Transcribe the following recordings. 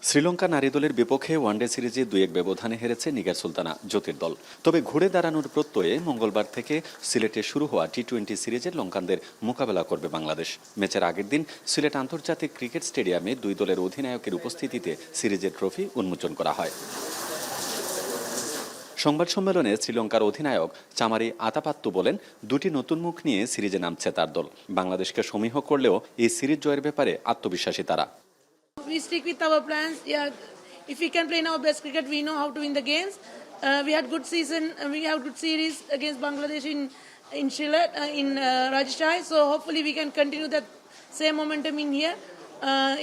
শ্রীলঙ্কা নারী দলের বিপক্ষে ওয়ানডে সিরিজে 2-1 ব্যবধানে হেরেছে নিগার সুলতানা জ্যোতির দল। তবে ঘুরে দাঁড়ানোর প্রত্যয়ে মঙ্গলবার থেকে সিলেটে শুরু হওয়া টি-20 সিরিজে লঙ্কানদের মোকাবেলা করবে বাংলাদেশ। ম্যাচের আগের দিন সিলেট আন্তর্জাতিক ক্রিকেট স্টেডিয়ামে দুই দলের অধিনায়কের উপস্থিতিতে সিরিজের ট্রফি উন্মোচন করা হয়। সংবাদ সম্মেলনে শ্রীলঙ্কার অধিনায়ক চামারি আতাপাত্তু বলেন, দুটি নতুন মুখ নিয়ে সিরিজে নামছে তার দল। বাংলাদেশকে সমীহ করলেও এই সিরিজ জয়ের ব্যাপারে আত্মবিশ্বাসী তারা। We stick with our plans. Yeah, if we can play in our best cricket, we know how to win the games. We had good season. We have good series against Bangladesh in Sylhet, in Rajshahi. So hopefully we can continue that same momentum in here.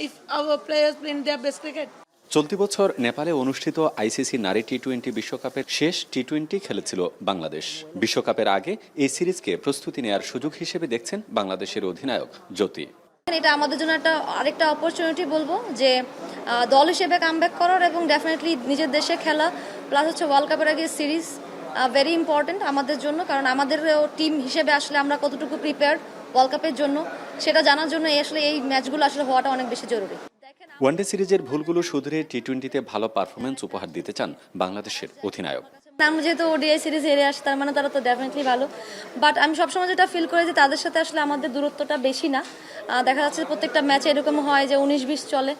If our players play in their best cricket. চলতি বছর নেপালে অনুষ্ঠিত ICC নারী টি-20 বিশ্বকাপের শেষ টি-20 খেলেছিল বাংলাদেশ। বিশ্বকাপের আগে এই সিরিজকে প্রস্তুতি নেওয়ার সুযোগ হিসেবে দেখছেন বাংলাদেশের অধিনায়ক জ্যোতি। এটা আমাদের জন্য আরেকটা অপরচুনিটি বলবো যে দল হিসেবে কামব্যাক করার এবং ডেফিনেটলি নিজের দেশে খেলা প্লাস হচ্ছে ওয়ার্ল্ড কাপের আগে সিরিজ ভেরি ইম্পর্টেন্ট আমাদের জন্য, কারণ আমাদের টিম হিসেবে আসলে আমরা কতটুকু প্রিপেয়ার্ড ওয়ার্ল্ড কাপের জন্য সেটা জানার জন্য আসলে এই ম্যাচগুলো আসলে হওয়াটা অনেক বেশি জরুরি। ওয়ানডে সিরিজের ভুলগুলো শুধরে টি-20তে ভালো পারফরমেন্স উপহার দিতে চান বাংলাদেশের অধিনায়ক। আমরা যেহেতু ওডিআই সিরিজ হেরে আসি তার মানে তারা তো ডেফিনেটলি ভালো, বাট আমি সবসময় যেটা ফিল করি যে তাদের সাথে আসলে আমাদের দূরত্বটা বেশি না। দেখা যাচ্ছে প্রত্যেকটা ম্যাচে এরকম হয় যে 19-20 চলে,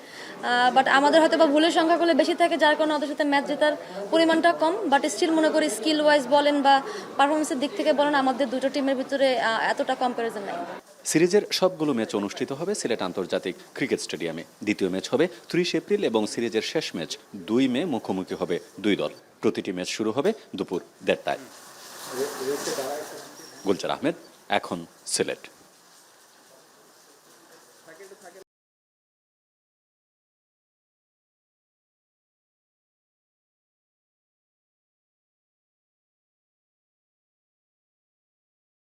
বাট আমাদের হয়তো বা ভুলের সংখ্যাগুলো বেশি থাকে যার কারণে ওদের সাথে ম্যাচ জেতার পরিমাণটা কম। বাট স্টিল মনে করি স্কিল ওয়াইজ বলেন বা পারফরমেন্সের দিক থেকে বলেন আমাদের দুটো টিমের ভিতরে এতটা কম্প্যারিজন নাই। সিরিজের সবগুলো ম্যাচ অনুষ্ঠিত হবে সিলেট আন্তর্জাতিক ক্রিকেট স্টেডিয়ামে। দ্বিতীয় ম্যাচ হবে 30 এপ্রিল এবং সিরিজের শেষ ম্যাচ 2 মে মুখোমুখি হবে দুই দল। প্রতিটি ম্যাচ শুরু হবে দুপুর 1:30টায়। গুলজার আহমেদ, এখন সিলেট।